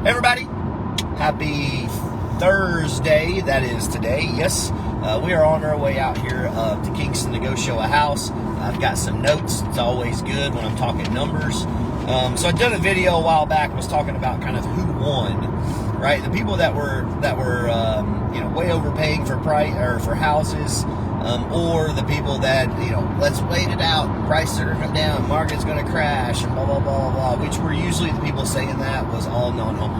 Everybody, happy Thursday. That is today. Yes, we are on our way out here to Kingston to go show a house. I've got some notes. It's always good when I'm talking numbers. So I did a video a while back. Was talking about kind of who won, right? The people that were way overpaying for price or for houses, or the people that let's wait it out. Prices are going to come down. Market's going to crash, and blah blah blah blah. Which were usually the people saying that was all non-homeowners.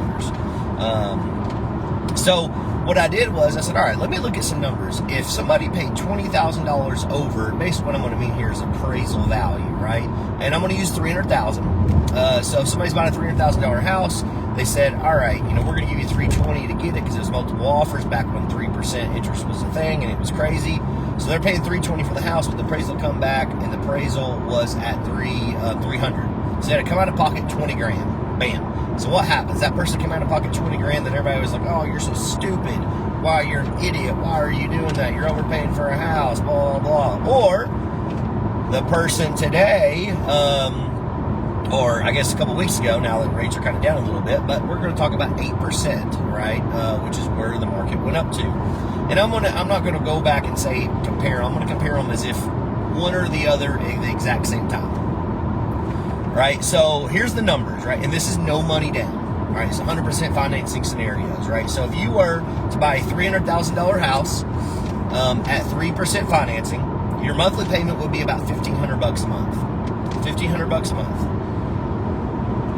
So what I did was I said, all right, let me look at some numbers. If somebody paid $20,000 over, basically what I'm going to mean here is appraisal value, right? And I'm going to use $300,000. So if somebody's buying a $300,000 house, they said, all right, we're going to give you $320 to get it because there's multiple offers back when 3% interest was a thing and it was crazy. So they're paying $320 for the house, but the appraisal come back and the appraisal was at $300. So they had to come out of pocket $20,000. Bam. So what happens? That person came out of pocket $20,000, then everybody was like, oh, you're so stupid. Why, you're an idiot. Why are you doing that? You're overpaying for a house, blah, blah, blah. Or the person today, or I guess a couple weeks ago, now that rates are kind of down a little bit, but we're going to talk about 8%, right? Which is where the market went up to. And I'm not going to go back and say compare. I'm going to compare them as if one or the other at the exact same time. Right, so here's the numbers, right, and this is no money down, right, it's 100% financing scenarios, right, so if you were to buy a $300,000 house at 3% financing, your monthly payment would be about $1,500 a month, $1,500 a month.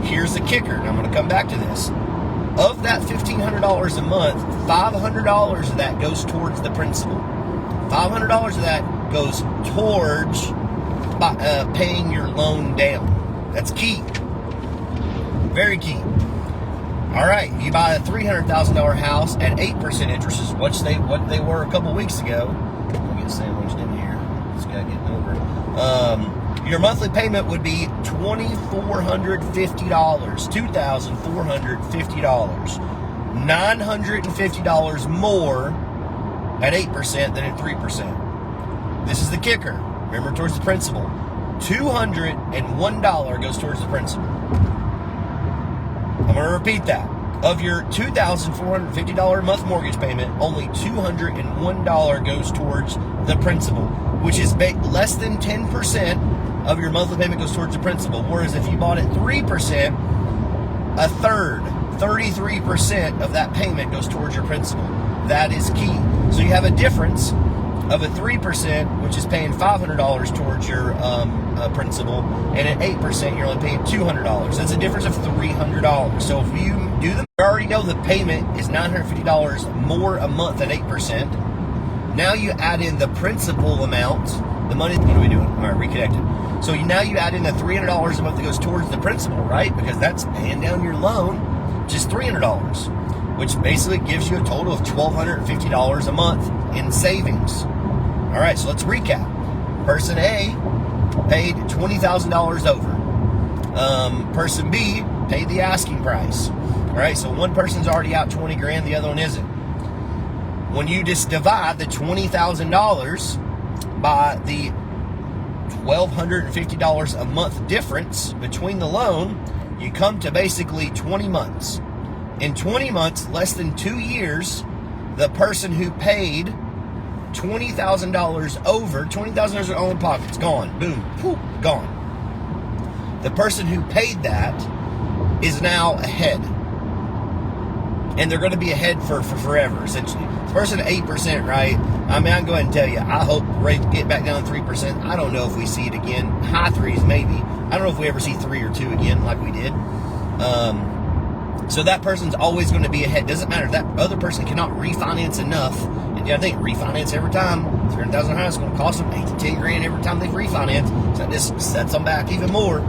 Here's the kicker, and I'm going to come back to this. Of that $1,500 a month, $500 of that goes towards the principal. $500 of that goes towards paying your loan down. That's key. Very key. All right, you buy a $300,000 house at 8% interest, is what they were a couple weeks ago. We'll get sandwiched in here. This guy getting over. Your monthly payment would be $2,450. $2,450. $950 more at 8% than at 3%. This is the kicker. Remember, towards the principal. $201 goes towards the principal. I'm going to repeat that. Of your $2,450 a month mortgage payment, only $201 goes towards the principal, which is less than 10% of your monthly payment goes towards the principal. Whereas if you bought at 3%, a third, 33% of that payment goes towards your principal. That is key. So you have a difference of a 3%, which is paying $500 towards your principal, and at 8%, you're only paying $200. That's a difference of $300. So if you do you already know the payment is $950 more a month at 8%. Now you add in the principal amount, the money. What are we doing? All right, reconnected. So now you add in the $300 a month that goes towards the principal, right? Because that's paying down your loan, which is $300, which basically gives you a total of $1,250 a month in savings. All right, so let's recap. Person A paid $20,000 over. Person B paid the asking price. All right, so one person's already out $20,000, the other one isn't. When you just divide the $20,000 by the $1,250 a month difference between the loan, you come to basically 20 months. In 20 months, less than 2 years, the person who paid $20,000 over, $20,000 in their own pockets, gone, boom, poof, gone. The person who paid that is now ahead. And they're going to be ahead for forever, essentially. The person at 8%, right? I mean, I can go ahead and tell you, I hope rates get back down to 3%. I don't know if we see it again. High threes, maybe. I don't know if we ever see 3 or 2 again like we did. So that person's always going to be ahead. Doesn't matter. That other person cannot refinance enough. And I think refinance every time. $300,000 house is going to cost them $8,000 to $10,000 every time they refinance. So this sets them back even more.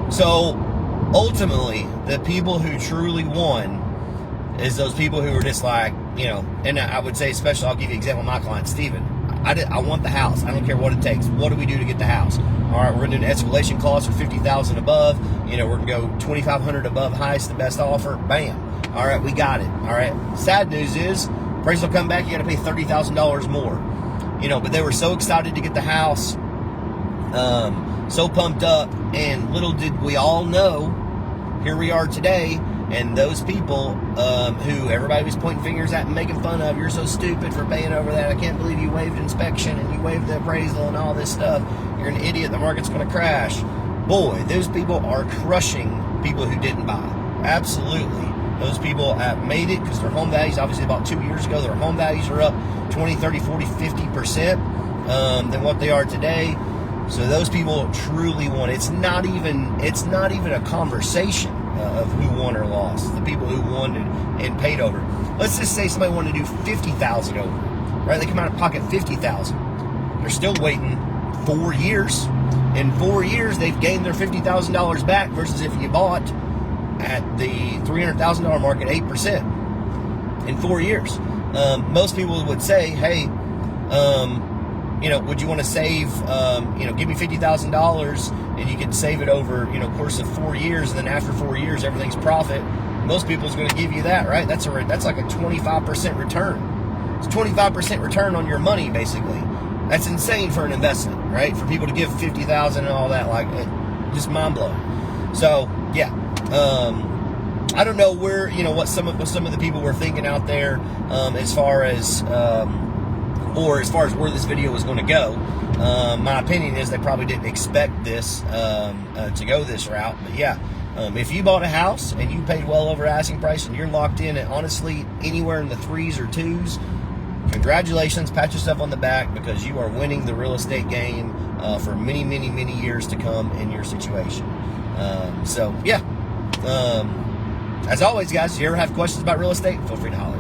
So ultimately, the people who truly won is those people who are just like, and I would say, especially, I'll give you an example of my client, Steven. I want the house. I don't care what it takes. What do we do to get the house? All right, we're going to do an escalation clause for $50,000 above. We're going to go $2,500 above, highest, the best offer. Bam. All right, we got it. All right. Sad news is, price will come back. You got to pay $30,000 more. But they were so excited to get the house, so pumped up, and little did we all know here we are today, and those people who everybody was pointing fingers at and making fun of, you're so stupid for paying over that, I can't believe you waived inspection and you waived the appraisal and all this stuff, you're an idiot, the market's going to crash. Boy, those people are crushing people who didn't buy. Absolutely. Those people have made it because their home values, obviously about 2 years ago, their home values are up 20, 30, 40, 50% than what they are today. So those people truly won. It's not even a conversation of who won or lost. The people who won and paid over. Let's just say somebody wanted to do $50,000 over, right? They come out of pocket $50,000. They're still waiting 4 years. In 4 years, they've gained their $50,000 back versus if you bought at the $300,000 mark at 8% in 4 years. Most people would say, hey, would you want to save, give me $50,000 and you can save it over, course of 4 years, and then after 4 years, everything's profit. Most people's going to give you that, right? That's like a 25% return. It's 25% return on your money, basically. That's insane for an investment, right? For people to give $50,000 and all that, like, just mind blowing. So, yeah, I don't know where, what some of the people were thinking out there, as far as where this video was going to go. My opinion is they probably didn't expect this to go this route. But yeah, if you bought a house and you paid well over asking price and you're locked in at honestly anywhere in the 3s or 2s, congratulations, pat yourself on the back, because you are winning the real estate game for many, many, many years to come in your situation. So yeah, as always, guys, if you ever have questions about real estate, feel free to holler.